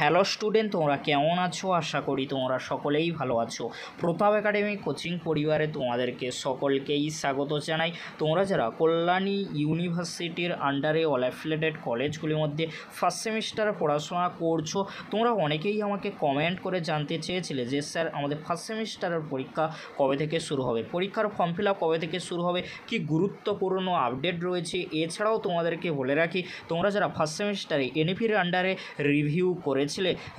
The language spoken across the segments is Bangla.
হ্যালো স্টুডেন্ট, তোমরা কেমন আছো? আশা করি তোমরা সকলেই ভালো আছো। প্রতাপ একাডেমি কোচিং পরিবারে তোমাদেরকে সকলকেই স্বাগত জানাই। তোমরা যারা কল্যাণী ইউনিভার্সিটির আন্ডারে অল অ্যাফিলিয়েটেড কলেজগুলির মধ্যে ফার্স্ট সেমিস্টারে পড়াশোনা করছো, তোমরা অনেকেই আমাকে কমেন্ট করে জানতে চেয়েছিলে যে স্যার আমাদের ফার্স্ট সেমিস্টারের পরীক্ষা কবে থেকে শুরু হবে, পরীক্ষার ফর্ম ফিল আপ কবে থেকে শুরু হবে, কি গুরুত্বপূর্ণ আপডেট রয়েছে। এছাড়াও তোমাদেরকে বলে রাখি, তোমরা যারা ফার্স্ট সেমিস্টারে এনইপির আন্ডারে রিভিউ করেছিলে,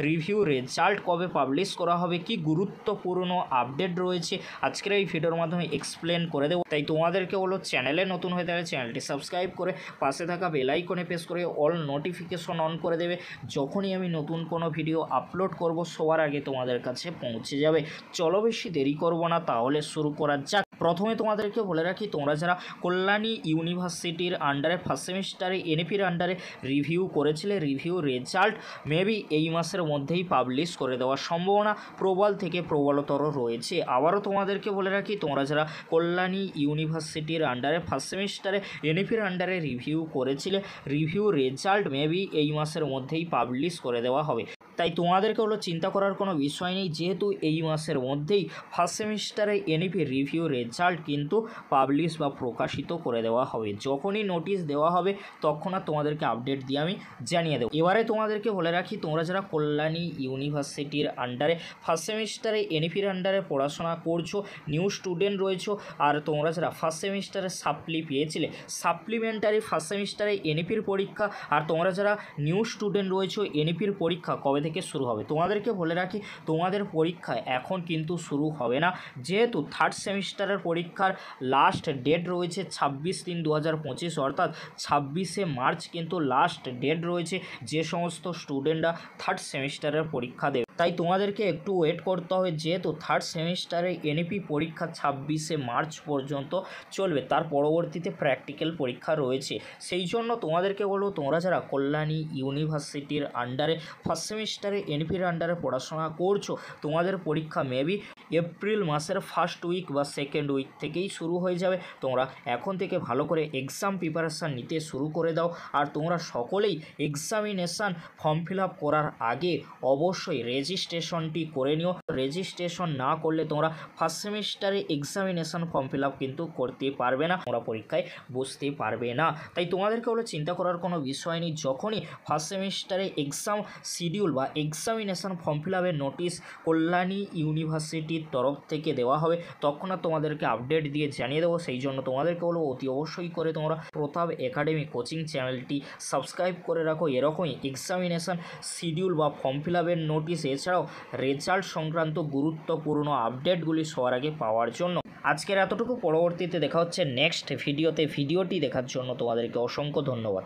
রিভিউ রেজাল্ট কবে পাবলিশ করা হবে, কি গুরুত্বপূর্ণ আপডেট রয়েছে আজকের এই ভিডিওর মাধ্যমে এক্সপ্লেন করে দেবো। তাই তোমাদেরকে বলো, চ্যানেলে নতুন হয়ে থাকলে চ্যানেলটি সাবস্ক্রাইব করে পাশে থাকা বেল আইকনে প্রেস করে অল নোটিফিকেশন অন করে দেবে। যখনই আমি নতুন কোনো ভিডিও আপলোড করব সবার আগে তোমাদের কাছে পৌঁছে যাবে। চলো বেশি দেরি করব না, তাহলে শুরু করা যাক। প্রথমে তোমাদেরকে বলে রাখি, তোমরা যারা কল্যাণী ইউনিভার্সিটির আন্ডারে ফার্স্ট সেমিস্টারে এনইপির আন্ডারে রিভিউ করেছিলে, রিভিউ রেজাল্ট মেবি এই মাসের মধ্যেই পাবলিশ করে দেওয়ার সম্ভাবনা প্রবল থেকে প্রবলতর রয়েছে। আবারও তোমাদেরকে বলে রাখি, তোমরা যারা কল্যাণী ইউনিভার্সিটির আন্ডারে ফার্স্ট সেমিস্টারে এনইপির আন্ডারে রিভিউ করেছিলে, রিভিউ রেজাল্ট মেবি এই মাসের মধ্যেই পাবলিশ করে দেওয়া হবে। তাই তোমাদেরকে হলো চিন্তা করার কোনো বিষয় নেই, যেহেতু এই মাসের মধ্যেই ফার্স্ট সেমিস্টারে এনইপি রিভিউ রেজাল্ট কিন্তু পাবলিশ বা প্রকাশিত করে দেওয়া হবে। যখনই নোটিশ দেওয়া হবে তখন আর তোমাদেরকে আপডেট দিয়ে আমি জানিয়ে দেবো। এবারে তোমাদেরকে বলে রাখি, তোমরা যারা কল্যাণী ইউনিভার্সিটির আন্ডারে ফার্স্ট সেমিস্টারে এনইপির আন্ডারে পড়াশোনা করছো, নিউ স্টুডেন্ট রয়েছো, আর তোমরা যারা ফার্স্ট সেমিস্টারে সাপ্লি পেয়েছিলে, সাপ্লিমেন্টারি ফার্স্ট সেমিস্টারে এনইপির পরীক্ষা, আর তোমরা যারা নিউ স্টুডেন্ট রয়েছো, এনইপির পরীক্ষা কবে থেকে শুরু হবে। তোমাদেরকে বলে রাখি, তোমাদের পরীক্ষা এখন কিন্তু শুরু হবে না, যেহেতু থার্ড সেমিস্টারের পরীক্ষার লাস্ট ডেট রয়েছে 26/3/2025, অর্থাৎ 26শে মার্চ কিন্তু লাস্ট ডেট রয়েছে যে সমস্ত স্টুডেন্টরা থার্ড সেমিস্টারের পরীক্ষা দেবে। তাই তোমাদেরকে একটু ওয়েট করতে হবে, যেহেতু থার্ড সেমিস্টারে এনইপি পরীক্ষা 26শে মার্চ পর্যন্ত চলবে, তার পরবর্তীতে প্র্যাকটিক্যাল পরীক্ষা রয়েছে। সেই জন্য তোমাদেরকে বলবো, তোমরা যারা কল্যাণী ইউনিভার্সিটির আন্ডারে ফার্স্ট সেমিস্টারে এনইপির আন্ডারে পড়াশোনা করছো, তোমাদের পরীক্ষা মেবি এপ্রিল মাসের ফার্স্ট উইক বা সেকেন্ড উইক থেকেই শুরু হয়ে যাবে। তোমরা এখন থেকে ভালো করে এক্সাম প্রিপারেশান নিতে শুরু করে দাও। আর তোমরা সকলেই এক্সামিনেশান ফর্ম ফিল আপ করার আগে অবশ্যই রেজিস্ট্রেশনটি করে নিও। রেজিস্ট্রেশন না করলে তোমরা ফার্স্ট সেমিস্টারে এক্সামিনেশান ফর্ম ফিল আপ কিন্তু করতে পারবে না, তোমরা পরীক্ষায় বসতে পারবে না। তাই তোমাদেরকে হলো চিন্তা করার কোনো বিষয় নেই। যখনই ফার্স্ট সেমিস্টারে এক্সাম শিডিউল বা এক্সামিনেশান ফর্ম ফিল আপের নোটিশ কল্যাণী ইউনিভার্সিটির তরফ থেকে দেওয়া হবে, তখন আর তোমাদেরকে আপডেট দিয়ে জানিয়ে দেবো। সেই জন্য তোমাদেরকে হলো অতি অবশ্যই করে তোমরা প্রতাপ একাডেমি কোচিং চ্যানেলটি সাবস্ক্রাইব করে রাখো, এরকমই এক্সামিনেশান শিডিউল বা ফর্ম ফিল আপের নোটিশ, এছাড়াও রেজাল্ট সংক্রান্ত গুরুত্বপূর্ণ আপডেটগুলি সবার আগে পাওয়ার জন্য। আজকের এতটুকু, পরবর্তীতে দেখা হচ্ছে নেক্সট ভিডিওতে। ভিডিওটি দেখার জন্য তোমাদেরকে অসংখ্য ধন্যবাদ।